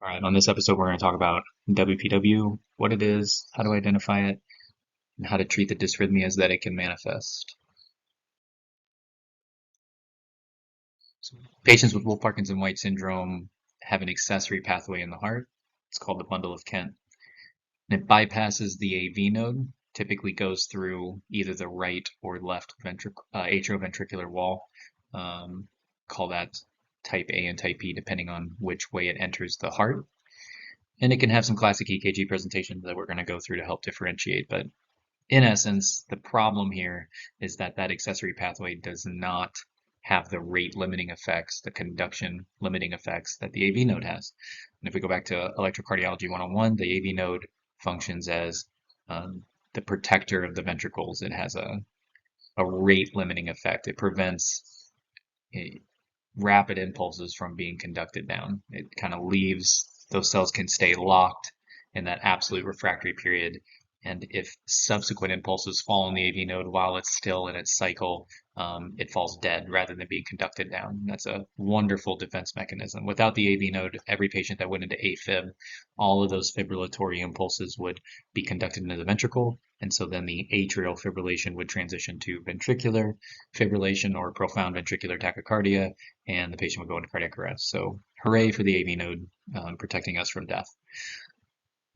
All right, on this episode, we're going to talk about WPW, what it is, how to identify it, and how to treat the dysrhythmias that it can manifest. So patients with Wolff-Parkinson-White syndrome have an accessory pathway in the heart. It's called the bundle of Kent. And it bypasses the AV node, typically goes through either the right or left atrioventricular wall. Um, call that type A and type B, depending on which way it enters the heart. And it can have some classic EKG presentations that we're going to go through to help differentiate. But in essence, the problem here is that that accessory pathway does not have the rate limiting effects, the conduction limiting effects that the AV node has. And if we go back to electrocardiology 101, the AV node functions as the protector of the ventricles. It has a rate limiting effect. It prevents rapid impulses from being conducted down. It kind of leaves those cells can stay locked in that absolute refractory period. And if subsequent impulses fall in the AV node while it's still in its cycle, it falls dead rather than being conducted down. That's a wonderful defense mechanism. Without the AV node, every patient that went into AFib, all of those fibrillatory impulses would be conducted into the ventricle. And so then the atrial fibrillation would transition to ventricular fibrillation or profound ventricular tachycardia, and the patient would go into cardiac arrest. So hooray for the AV node protecting us from death.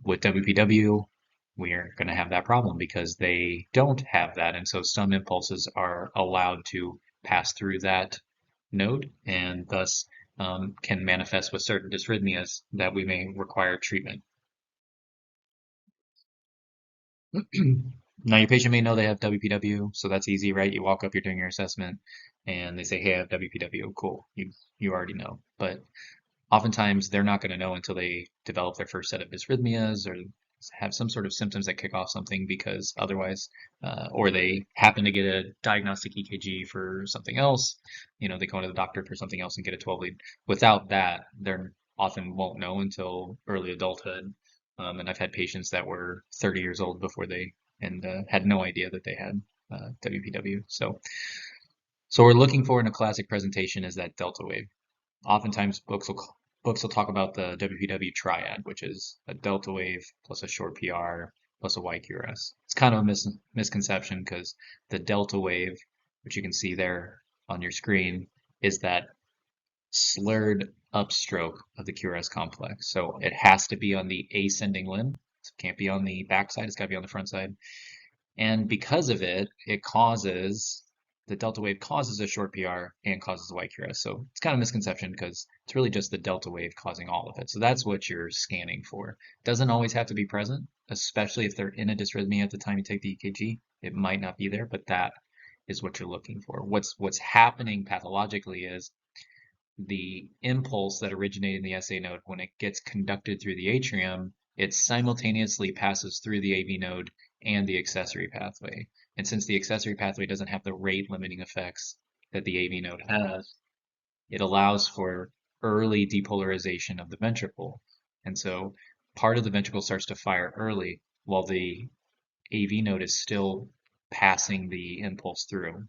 With WPW, we're going to have that problem because they don't have that. And so some impulses are allowed to pass through that node and thus can manifest with certain dysrhythmias that we may require treatment. Now, your patient may know they have WPW, so that's easy, right? You walk up, you're doing your assessment, and they say, "Hey, I have WPW." Cool, you already know. But oftentimes, they're not going to know until they develop their first set of dysrhythmias or have some sort of symptoms that kick off something because otherwise, or they happen to get a diagnostic EKG for something else. They go into the doctor for something else and get a 12 lead. Without that, they're often won't know until early adulthood. And I've had patients that were 30 years old before they and had no idea that they had WPW. So we're looking for in a classic presentation is that delta wave. Oftentimes books will talk about the WPW triad, which is a delta wave plus a short PR plus a YQRS. It's kind of a misconception because the delta wave, which you can see there on your screen, is that slurred upstroke of the QRS complex. So it has to be on the ascending limb. So it can't be on the back side. It's got to be on the front side. And because of it, the delta wave causes a short PR and causes a YQRS. So it's kind of a misconception because it's really just the delta wave causing all of it. So that's what you're scanning for. Doesn't always have to be present, especially if they're in a dysrhythmia at the time you take the EKG. It might not be there, but that is what you're looking for. What's happening pathologically is the impulse that originated in the SA node, when it gets conducted through the atrium, it simultaneously passes through the AV node and the accessory pathway. And since the accessory pathway doesn't have the rate limiting effects that the AV node has, it allows for early depolarization of the ventricle. And so part of the ventricle starts to fire early while the AV node is still passing the impulse through.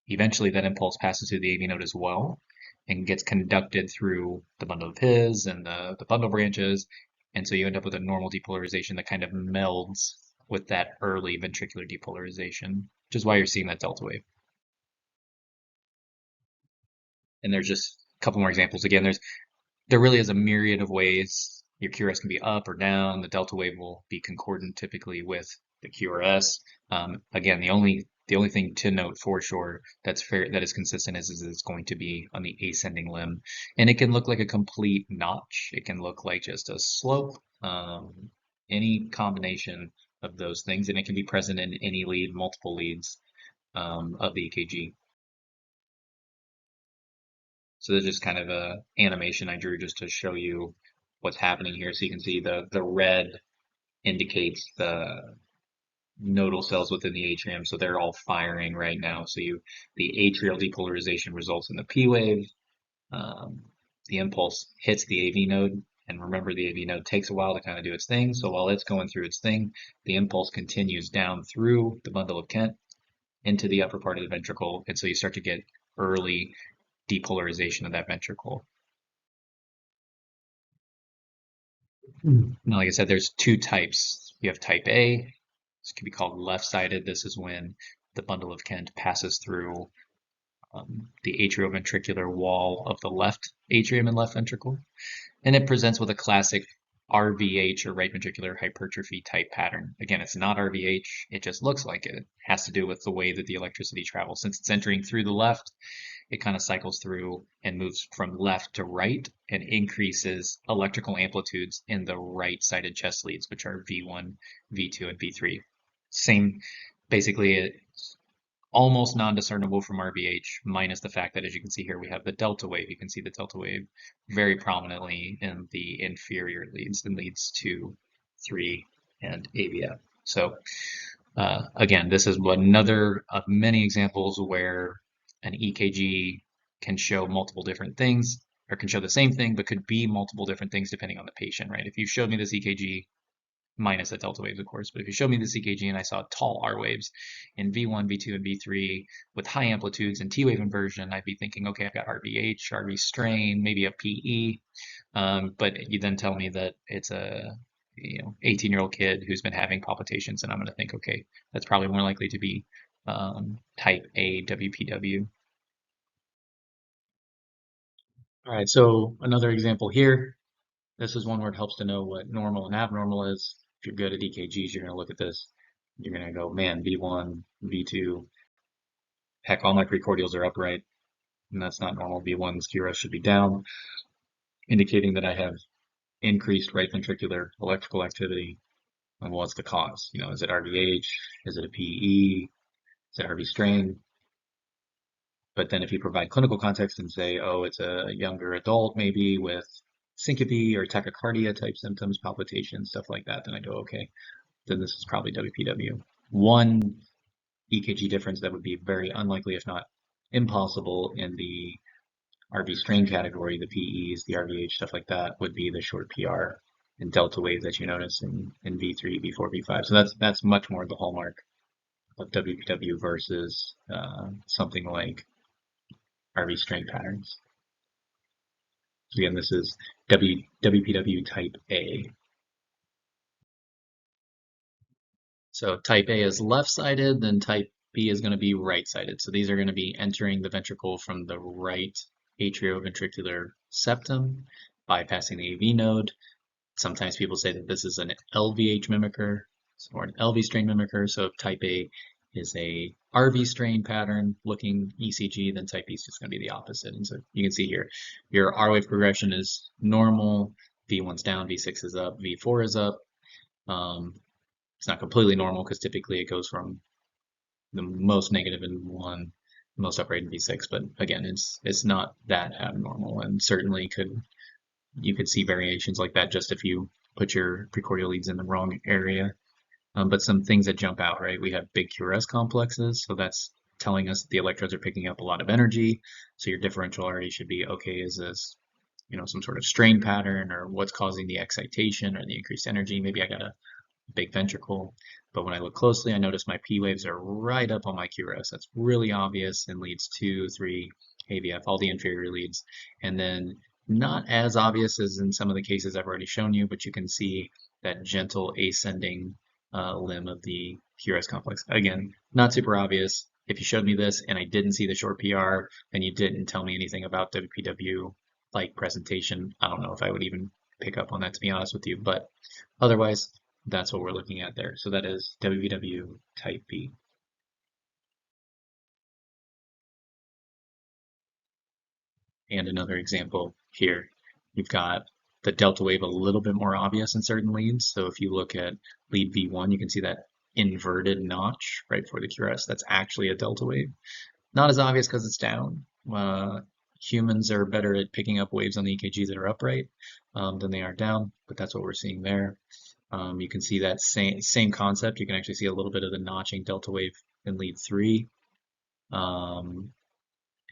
Eventually, that impulse passes through the AV node as well and gets conducted through the bundle of his and the bundle branches. And so you end up with a normal depolarization that kind of melds with that early ventricular depolarization, which is why you're seeing that delta wave. And there's just a couple more examples. Again, there really is a myriad of ways your QRS can be up or down. The delta wave will be concordant typically with the QRS. Again, the only thing to note for sure that is consistent is it's going to be on the ascending limb, and it can look like a complete notch. It can look like just a slope. Any combination of those things, and it can be present in any lead, multiple leads of the EKG. So there's just kind of a animation I drew just to show you what's happening here. So you can see the red indicates the nodal cells within the atrium, so they're all firing right now. So the atrial depolarization results in the P wave. The impulse hits the AV node, and remember the AV node takes a while to kind of do its thing. So while it's going through its thing, the impulse continues down through the bundle of Kent into the upper part of the ventricle, and so you start to get early depolarization of that ventricle. Now, like I said, there's two types. You have type A. This can be called left-sided. This is when the bundle of Kent passes through the atrioventricular wall of the left atrium and left ventricle. And it presents with a classic RVH or right ventricular hypertrophy type pattern. Again, it's not RVH, it just looks like it. It has to do with the way that the electricity travels. Since it's entering through the left, it kind of cycles through and moves from left to right and increases electrical amplitudes in the right-sided chest leads, which are V1, V2, and V3. Same, basically, almost non-discernible from RVH, minus the fact that, as you can see here, we have the delta wave. You can see the delta wave very prominently in the inferior leads, in leads 2, 3, and AVF. So again, this is another of many examples where an EKG can show multiple different things, or can show the same thing, but could be multiple different things depending on the patient, right? If you showed me this EKG, minus the delta waves, of course, but if you showed me this EKG and I saw tall R waves in V1, V2, and V3 with high amplitudes and T wave inversion, I'd be thinking, okay, I've got RVH, RV strain, maybe a PE. But you then tell me that it's a 18-year-old kid who's been having palpitations, and I'm going to think, okay, that's probably more likely to be type A WPW. All right, so another example here. This is one where it helps to know what normal and abnormal is. If you're good at EKGs, you're going to look at this. You're going to go, man, V1, V2, heck, all my precordials are upright, and that's not normal. V1's QRS should be down, indicating that I have increased right ventricular electrical activity. And what's the cause? Is it RVH? Is it a PE? Is it RV strain? But then if you provide clinical context and say, oh, it's a younger adult maybe with syncope or tachycardia type symptoms, palpitations, stuff like that, then I go, okay, then this is probably WPW. One EKG difference that would be very unlikely, if not impossible, in the RV strain category, the PEs, the RVH, stuff like that, would be the short PR and delta wave that you notice in V3, V4, V5. So that's much more the hallmark of WPW versus something like RV strain patterns. So again, this is WPW type A. So type A is left-sided, then type B is going to be right-sided. So these are going to be entering the ventricle from the right atrioventricular septum, bypassing the AV node. Sometimes people say that this is an LVH mimicker or an LV strain mimicker. So if type A is a RV strain pattern looking ECG, then type B is just going to be the opposite. And so you can see here, your R wave progression is normal, V1's down, V6 is up, V4 is up. It's not completely normal because typically it goes from the most negative in one, most upright in V6, but again, it's not that abnormal, and certainly you could see variations like that just if you put your precordial leads in the wrong area. But some things that jump out, right? We have big QRS complexes, so that's telling us that the electrodes are picking up a lot of energy. So your differential already should be, okay, is this some sort of strain pattern, or what's causing the excitation or the increased energy? Maybe I got a big ventricle. But when I look closely, I notice my P waves are right up on my QRS. That's really obvious in leads 2, 3, AVF, all the inferior leads. And then not as obvious as in some of the cases I've already shown you, but you can see that gentle ascending limb of the QRS complex. Again, not super obvious. If you showed me this and I didn't see the short PR, then you didn't tell me anything about WPW like presentation. I don't know if I would even pick up on that, to be honest with you, but otherwise, that's what we're looking at there. So that is WPW type B. And another example here, you've got the delta wave a little bit more obvious in certain leads. So if you look at lead V1, you can see that inverted notch right before the QRS. That's actually a delta wave. Not as obvious because it's down. Humans are better at picking up waves on the EKGs that are upright than they are down, but that's what we're seeing there. You can see that same concept. You can actually see a little bit of the notching delta wave in lead 3.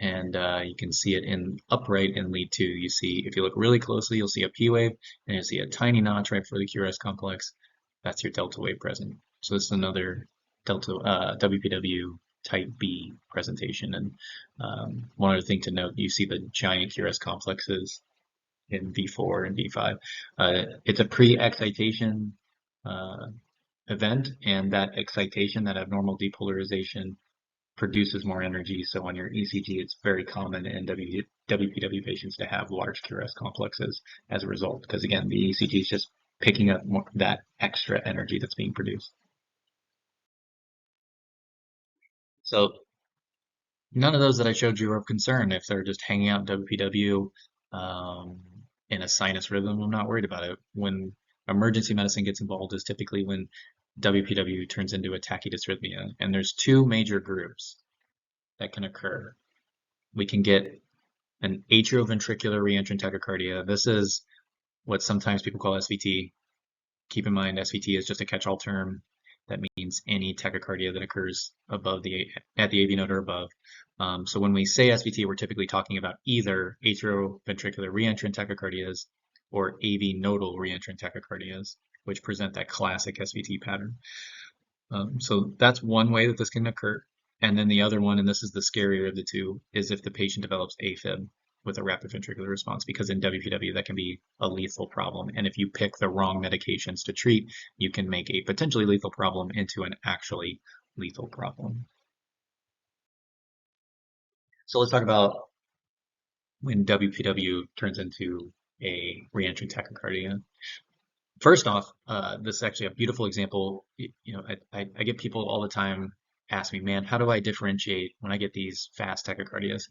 You can see it in upright in lead 2. You see, if you look really closely, you'll see a P wave, and you'll see a tiny notch right for the QRS complex. That's your delta wave present. So this is another WPW type B presentation. And one other thing to note, you see the giant QRS complexes in V4 and V5. It's a pre-excitation uh, event, and that excitation, that abnormal depolarization, produces more energy. So on your ECG, it's very common in WPW patients to have large QRS complexes as a result, because again, the ECG is just picking up more, that extra energy that's being produced. So none of those that I showed you are of concern. If they're just hanging out in WPW um, in a sinus rhythm, I'm not worried about it. When emergency medicine gets involved is typically when WPW turns into a tachydysrhythmia. And there's two major groups that can occur. We can get an atrioventricular re-entrant tachycardia. This is what sometimes people call SVT. Keep in mind, SVT is just a catch-all term that means any tachycardia that occurs above at the AV node or above. So when we say SVT, we're typically talking about either atrioventricular re-entrant tachycardias or AV nodal re-entrant tachycardias, which present that classic SVT pattern. So that's one way that this can occur. And then the other one, and this is the scarier of the two, is if the patient develops AFib with a rapid ventricular response, because in WPW that can be a lethal problem. And if you pick the wrong medications to treat, you can make a potentially lethal problem into an actually lethal problem. So let's talk about when WPW turns into a re-entrant tachycardia. First off, this is actually a beautiful example. I get people all the time ask me, man, how do I differentiate when I get these fast tachycardias?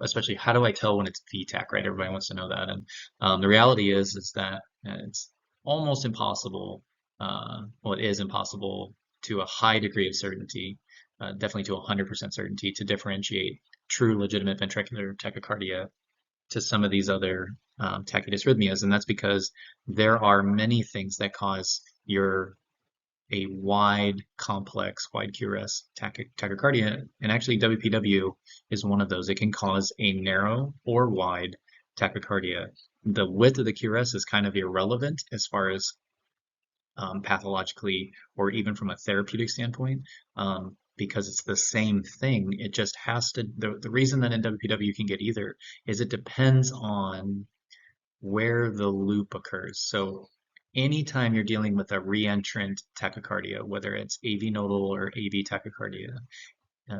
Especially how do I tell when it's VTach, right? Everybody wants to know that. And the reality is that it's almost impossible. Well, it is impossible to a high degree of certainty, definitely to 100% certainty, to differentiate true legitimate ventricular tachycardia to some of these other tachydysrhythmias, and that's because there are many things that cause a wide, complex, wide QRS tachycardia, and actually WPW is one of those. It can cause a narrow or wide tachycardia. The width of the QRS is kind of irrelevant as far as pathologically or even from a therapeutic standpoint, because it's the same thing. It just has to, the reason that in WPW you can get either is it depends on where the loop occurs. So anytime you're dealing with a re-entrant tachycardia, whether it's AV nodal or AV tachycardia,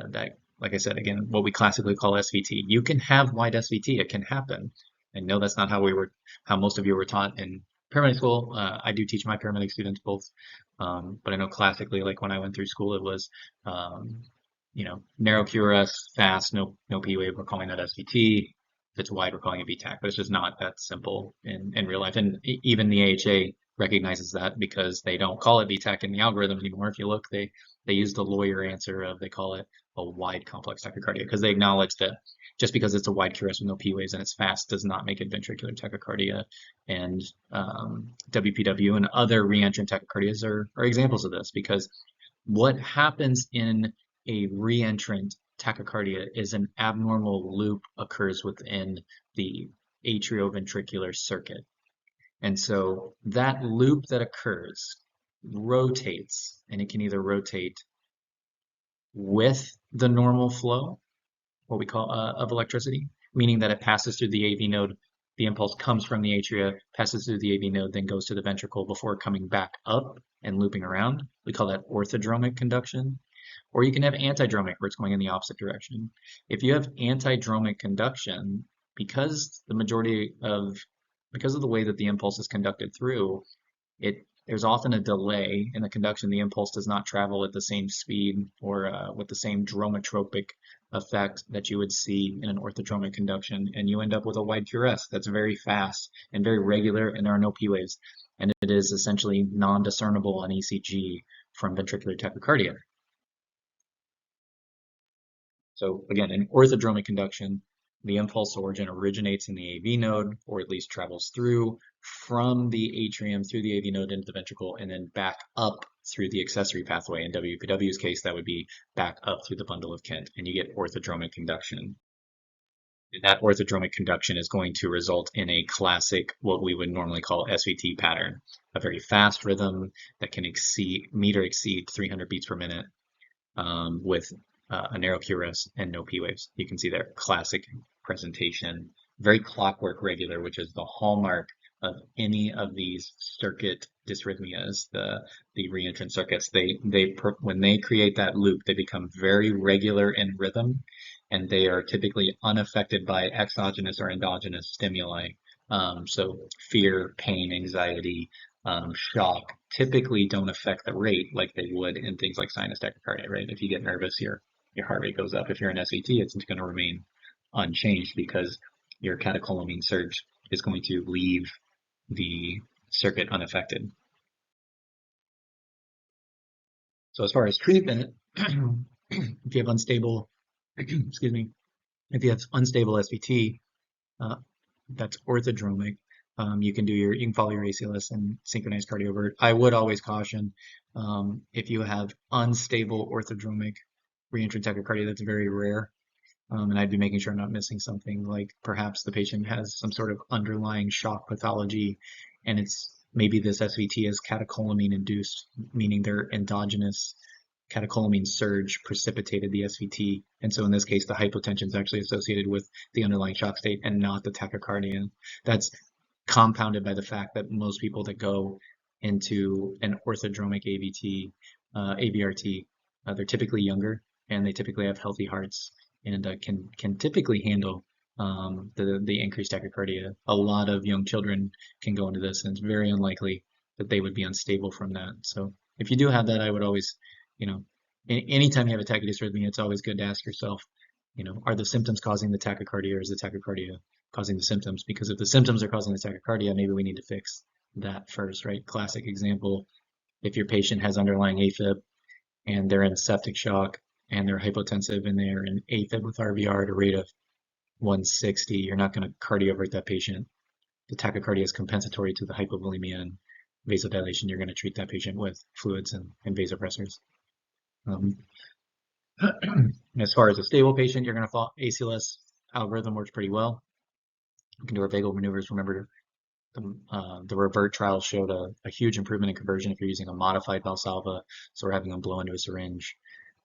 that, like I said, again, what we classically call SVT, you can have wide SVT. It can happen. I know that's not how most of you were taught in paramedic school. I do teach my paramedic students both, but I know classically, like when I went through school, it was, narrow QRS, fast, no P wave. We're calling that SVT. If it's wide, we're calling it VTach, but it's just not that simple in real life. And even the AHA recognizes that because they don't call it VTach in the algorithm anymore. If you look, they use the lawyer answer of they call it a wide complex tachycardia because they acknowledge that just because it's a wide QRS with no P waves and it's fast does not make it ventricular tachycardia. And WPW and other re-entrant tachycardias are examples of this, because what happens in a re-entrant tachycardia is an abnormal loop occurs within the atrioventricular circuit. And so that loop that occurs rotates, and it can either rotate with the normal flow, what we call of electricity, meaning that it passes through the AV node. The impulse comes from the atria, passes through the AV node, then goes to the ventricle before coming back up and looping around. We call that orthodromic conduction. Or you can have antidromic, where it's going in the opposite direction. If you have antidromic conduction, because of the way that the impulse is conducted through, there's often a delay in the conduction. The impulse does not travel at the same speed or with the same dromotropic effect that you would see in an orthodromic conduction, and you end up with a wide QRS that's very fast and very regular, and there are no P waves, and it is essentially non-discernible on ECG from ventricular tachycardia. So again, in orthodromic conduction, the impulse origin originates in the AV node, or at least travels through from the atrium through the AV node into the ventricle, and then back up through the accessory pathway. In WPW's case, that would be back up through the bundle of Kent, and you get orthodromic conduction. And that orthodromic conduction is going to result in a classic, what we would normally call SVT pattern, a very fast rhythm that can exceed 300 beats per minute, with a narrow QRS and no P waves. You can see their classic presentation very clockwork regular, which is the hallmark of any of these circuit dysrhythmias, the re-entrant circuits. When they create that loop, they become very regular in rhythm, and they are typically unaffected by exogenous or endogenous stimuli. So fear, pain, anxiety, shock typically don't affect the rate like they would in things like sinus tachycardia, right? If you get nervous, your heart rate goes up. If you're in SVT, it's going to remain unchanged because your catecholamine surge is going to leave the circuit unaffected. So as far as treatment, if you have unstable, excuse me, if you have unstable SVT, uh, that's orthodromic. You can follow your ACLS and synchronized cardiovert. I would always caution if you have unstable orthodromic reentrant tachycardia, that's very rare. And I'd be making sure I'm not missing something, like perhaps the patient has some sort of underlying shock pathology, and it's maybe this SVT is catecholamine induced, meaning their endogenous catecholamine surge precipitated the SVT. And so in this case, the hypotension is actually associated with the underlying shock state and not the tachycardia. That's compounded by the fact that most people that go into an orthodromic ABRT, they're typically younger and they typically have healthy hearts and can typically handle the increased tachycardia. A lot of young children can go into this, and it's very unlikely that they would be unstable from that. So if you do have that, I would always, anytime you have a tachydysrhythmia, it's always good to ask yourself, are the symptoms causing the tachycardia, or is the tachycardia causing the symptoms? Because if the symptoms are causing the tachycardia, maybe we need to fix that first, right? Classic example, if your patient has underlying AFib and they're in septic shock and they're hypotensive and they're in AFib with RVR at a rate of 160, you're not going to cardiovert that patient. The tachycardia is compensatory to the hypovolemia and vasodilation. You're going to treat that patient with fluids and vasopressors. As far as a stable patient, you're going to follow ACLS algorithm works pretty well. You can do our vagal maneuvers. Remember, the revert trial showed a huge improvement in conversion if you're using a modified Valsalva. So we're having them blow into a syringe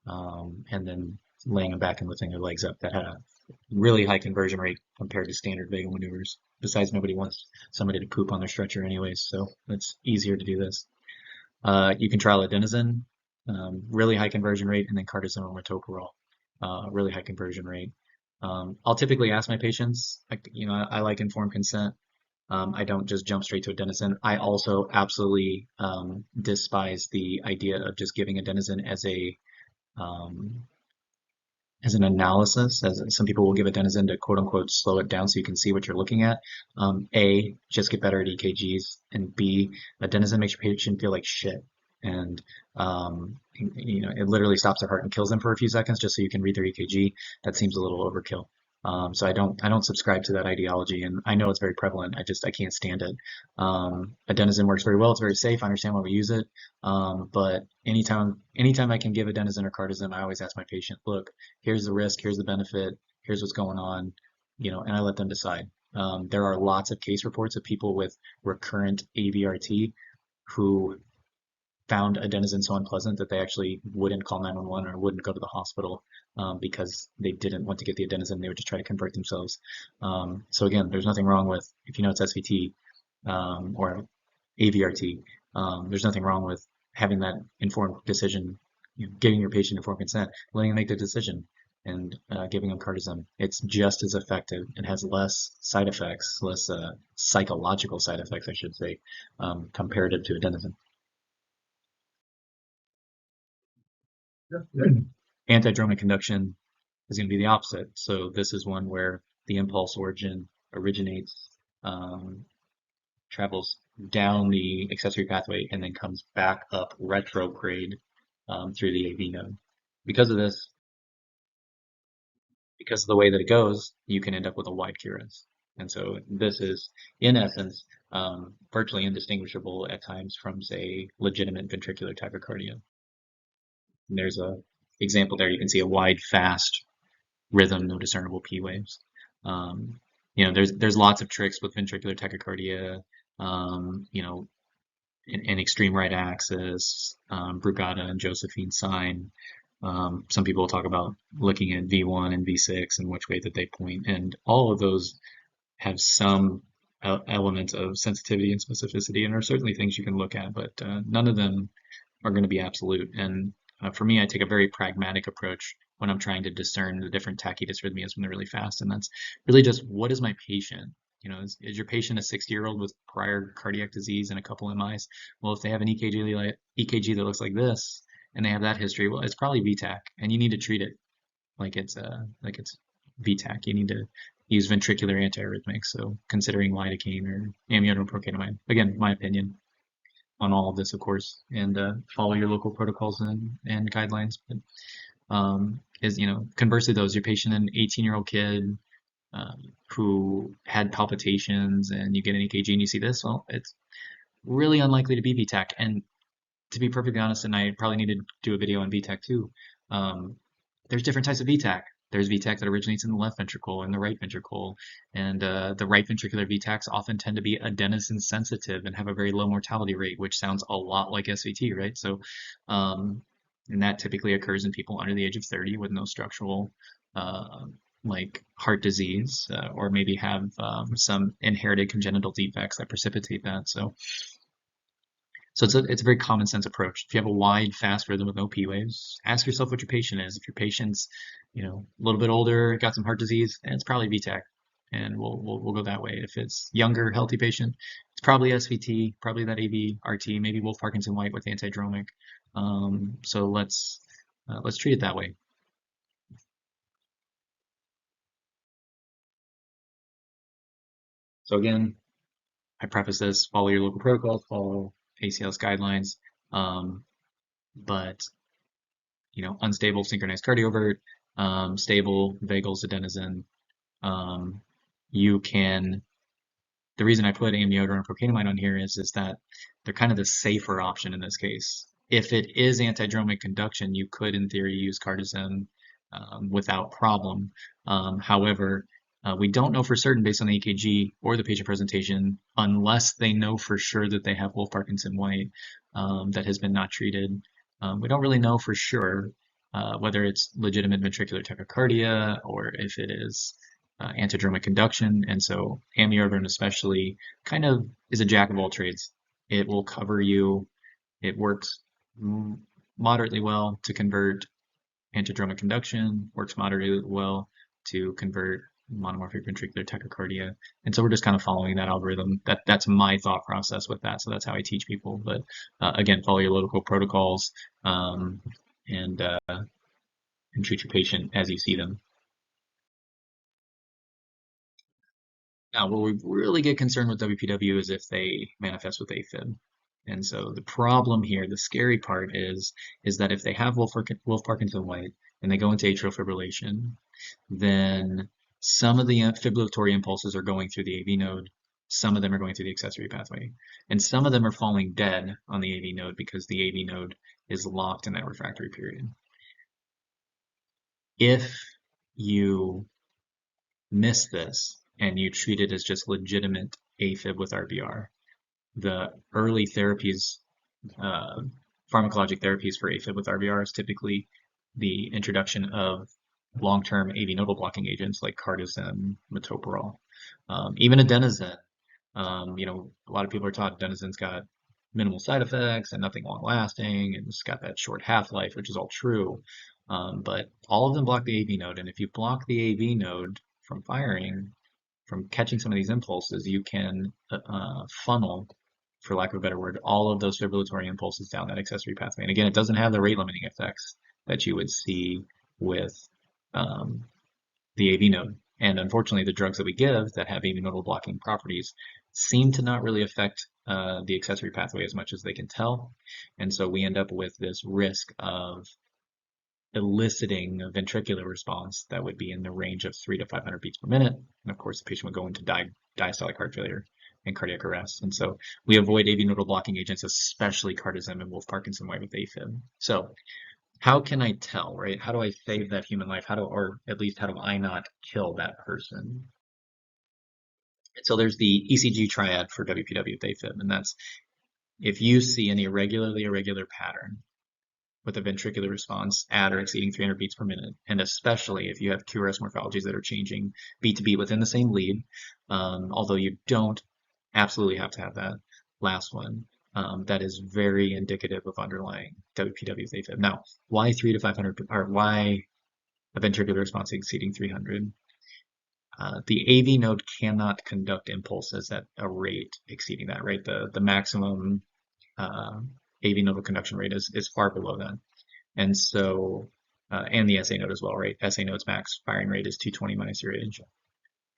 and then laying them back and lifting their legs up. That had a really high conversion rate compared to standard vagal maneuvers. Besides, nobody wants somebody to poop on their stretcher anyways, so it's easier to do this. You can trial adenosine, really high conversion rate, and then cortisone or metoprolol, really high conversion rate. I'll typically ask my patients, I like informed consent. I don't just jump straight to adenosine. I also absolutely despise the idea of just giving adenosine as an analysis. As some people will give adenosine to quote unquote slow it down so you can see what you're looking at. A, just get better at EKGs, and B, adenosine makes your patient feel like shit. And it literally stops their heart and kills them for a few seconds just so you can read their EKG. That seems a little overkill. So I don't subscribe to that ideology, and I know it's very prevalent. I can't stand it. Adenosine works very well. It's very safe. I understand why we use it. But anytime I can give adenosine or cardizem, I always ask my patient, look, here's the risk, here's the benefit, here's what's going on, and I let them decide. There are lots of case reports of people with recurrent AVRT who found adenosine so unpleasant that they actually wouldn't call 911 or wouldn't go to the hospital because they didn't want to get the adenosine. They would just try to convert themselves. So again, there's nothing wrong with, if you know it's SVT or AVRT, there's nothing wrong with having that informed decision, giving your patient informed consent, letting them make the decision, and giving them cardizem. It's just as effective. It has less side effects, less psychological side effects, I should say, comparative to adenosine. Antidromic conduction is going to be the opposite. So this is one where the impulse origin originates, travels down the accessory pathway, and then comes back up retrograde through the AV node. Because of this, because of the way that it goes, you can end up with a wide QRS. And so this is, in essence, virtually indistinguishable at times from, say, legitimate ventricular tachycardia. And there's a example there. You can see a wide, fast rhythm, no discernible P waves. There's lots of tricks with ventricular tachycardia. An extreme right axis, Brugada and Josephine sign. Some people talk about looking at V1 and V6 and which way that they point, and all of those have some element of sensitivity and specificity, and are certainly things you can look at, but none of them are going to be absolute. And for me, I take a very pragmatic approach when I'm trying to discern the different tachy dysrhythmias when they're really fast. And that's really just, what is my patient? You know, is your patient a 60-year-old with prior cardiac disease and a couple MIs? Well, if they have an EKG that looks like this and they have that history, well, it's probably VTAC, and you need to treat it like it's VTAC. You need to use ventricular antiarrhythmics. So considering lidocaine or amiodarone procainamide. Again, my opinion on all of this, of course, and follow your local protocols and guidelines. But conversely, though, is your patient an 18-year-old kid who had palpitations, and you get an EKG and you see this? Well, it's really unlikely to be VTAC. And to be perfectly honest, and I probably need to do a video on VTAC too, there's different types of VTAC. There's VTAC that originates in the left ventricle and the right ventricle, and the right ventricular VTACs often tend to be adenosine sensitive and have a very low mortality rate, which sounds a lot like SVT, right? So, and that typically occurs in people under the age of 30 with no structural, like heart disease, or maybe have some inherited congenital defects that precipitate that. So it's a very common sense approach. If you have a wide, fast rhythm with no P waves, ask yourself what your patient is. If your patient's, a little bit older, got some heart disease, and it's probably VTAC, and we'll go that way. If it's younger, healthy patient, it's probably SVT, probably that AV-RT, maybe Wolff Parkinson White with antidromic. So let's treat it that way. So again, I preface this: follow your local protocols, follow ACLS guidelines, but unstable synchronized cardiovert, stable vagal adenosine. The reason I put amiodarone and procainamide on here is that they're kind of the safer option in this case. If it is antidromic conduction, you could, in theory, use cardizem without problem. However, we don't know for certain based on the EKG or the patient presentation, unless they know for sure that they have Wolff Parkinson White that has been not treated. We don't really know for sure whether it's legitimate ventricular tachycardia or if it is antidromic conduction. And so amiodarone especially kind of is a jack of all trades. It will cover you. It works moderately well to convert antidromic conduction, works moderately well to convert monomorphic ventricular tachycardia. And so we're just kind of following that algorithm. That's my thought process with that. So that's how I teach people. But again, follow your local protocols and treat your patient as you see them. Now, where we really get concerned with WPW is if they manifest with AFib. And so the problem here, the scary part is that if they have Wolff Parkinson White and they go into atrial fibrillation, then some of the fibrillatory impulses are going through the AV node, some of them are going through the accessory pathway, and some of them are falling dead on the AV node because the AV node is locked in that refractory period. If you miss this and you treat it as just legitimate AFib with RBR, the early therapies, pharmacologic therapies for AFib with RBR is typically the introduction of long-term AV nodal blocking agents like cardizem, metoprolol, even adenosine. A lot of people are taught adenozine's got minimal side effects and nothing long-lasting, and it's got that short half-life, which is all true. But all of them block the AV node, and if you block the AV node from firing, from catching some of these impulses, you can funnel, for lack of a better word, all of those fibrillatory impulses down that accessory pathway. And again, it doesn't have the rate limiting effects that you would see with the AV node. And unfortunately, the drugs that we give that have AV nodal blocking properties seem to not really affect the accessory pathway as much as they can tell. And so we end up with this risk of eliciting a ventricular response that would be in the range of 300 to 500 beats per minute. And of course, the patient would go into diastolic heart failure and cardiac arrest. And so we avoid AV nodal blocking agents, especially cardizem and Wolff Parkinson White with AFib. So how can I tell, right? How do I save that human life? Or at least how do I not kill that person? So there's the ECG triad for WPW with AFib, and that's if you see an irregular pattern with a ventricular response at or exceeding 300 beats per minute, and especially if you have QRS morphologies that are changing beat to beat within the same lead, although you don't absolutely have to have that last one. That is very indicative of underlying WPW with AFib. Now, why 3 to 500, or why a ventricular response exceeding 300? The AV node cannot conduct impulses at a rate exceeding that, right? The maximum AV nodal conduction rate is far below that. And so, and the SA node as well, right? SA node's max firing rate is 220 minus your age.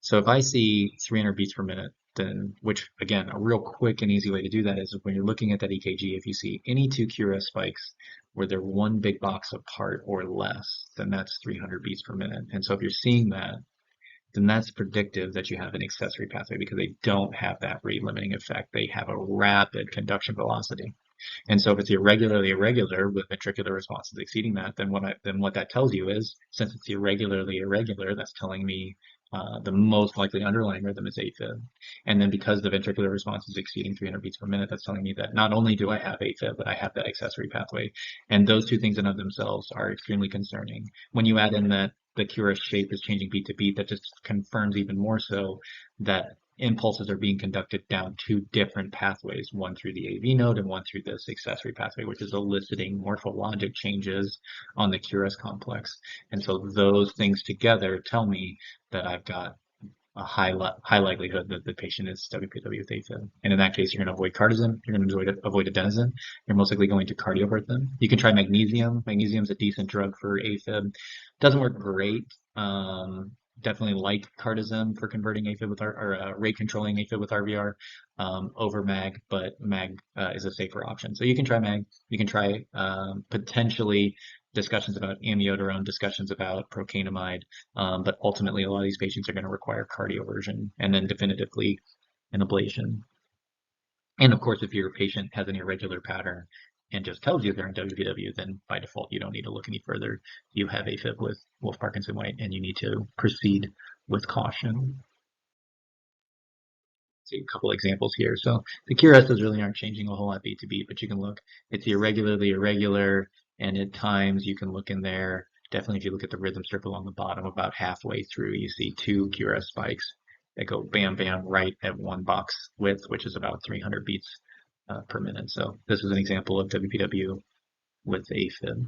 So if I see 300 beats per minute, then, which again, a real quick and easy way to do that is when you're looking at that EKG, if you see any two QRS spikes where they're one big box apart or less, then that's 300 beats per minute. And so if you're seeing that, then that's predictive that you have an accessory pathway because they don't have that rate limiting effect. They have a rapid conduction velocity. And so if it's irregularly irregular with ventricular responses exceeding that, then what that tells you is, since it's irregularly irregular, that's telling me the most likely underlying rhythm is AFib. And then because the ventricular response is exceeding 300 beats per minute, that's telling me that not only do I have AFib, but I have that accessory pathway. And those two things in of themselves are extremely concerning. When you add in that the QRS shape is changing beat to beat, that just confirms even more so that impulses are being conducted down two different pathways, one through the AV node and one through this accessory pathway, which is eliciting morphologic changes on the QRS complex. And so those things together tell me that I've got a high likelihood that the patient is WPW with AFib. And in that case, you're going to avoid cardizem, you're going to avoid adenosine, you're most likely going to cardiovert them. You can try magnesium. Magnesium is a decent drug for AFib. Doesn't work great. Definitely like cardizem for converting AFib with rate controlling AFib with RVR over mag, but mag is a safer option. So you can try mag. You can try potentially discussions about amiodarone, discussions about procainamide, but ultimately a lot of these patients are going to require cardioversion and then definitively an ablation. And of course, if your patient has an irregular pattern and just tells you they're in WPW, then by default, you don't need to look any further. You have AFib with Wolff-Parkinson-White, and you need to proceed with caution. See a couple examples here. So the QRSs really aren't changing a whole lot beat to beat, but you can look, it's irregularly irregular, and at times you can look in there. Definitely if you look at the rhythm strip along the bottom, about halfway through, you see two QRS spikes that go bam, bam, right at one box width, which is about 300 beats per minute. So this is an example of WPW with AFib.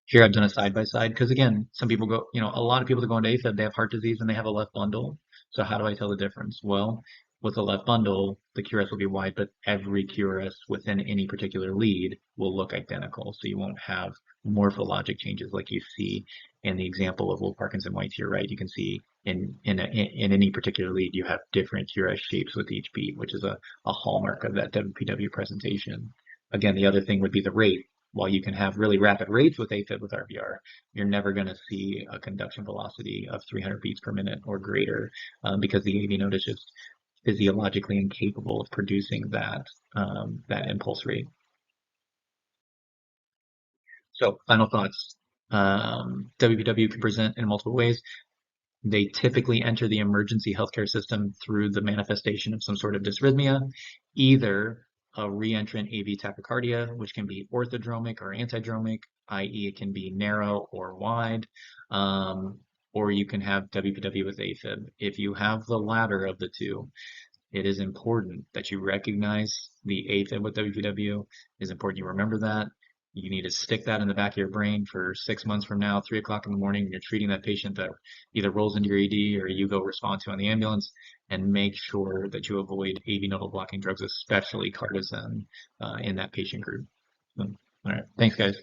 Here I've done a side by side because again, some people go, a lot of people that go into AFib, they have heart disease and they have a left bundle. So how do I tell the difference? Well, with a left bundle, the QRS will be wide, but every QRS within any particular lead will look identical. So you won't have morphologic changes like you see in the example of Wolff-Parkinson-White here, right? You can see in any particular lead, you have different QRS shapes with each beat, which is a hallmark of that WPW presentation. Again, the other thing would be the rate. While you can have really rapid rates with AFib with RVR, you're never going to see a conduction velocity of 300 beats per minute or greater because the AV node is just physiologically incapable of producing that impulse rate. So final thoughts. WPW can present in multiple ways. They typically enter the emergency healthcare system through the manifestation of some sort of dysrhythmia, either a re-entrant AV tachycardia, which can be orthodromic or antidromic, i.e. it can be narrow or wide, or you can have WPW with AFib. If you have the latter of the two, it is important that you recognize the AFib with WPW. It is important you remember that. You need to stick that in the back of your brain for 6 months from now, 3 o'clock in the morning, when you're treating that patient that either rolls into your ED or you go respond to on the ambulance, and make sure that you avoid AV nodal blocking drugs, especially cardizem, in that patient group. All right. Thanks, guys.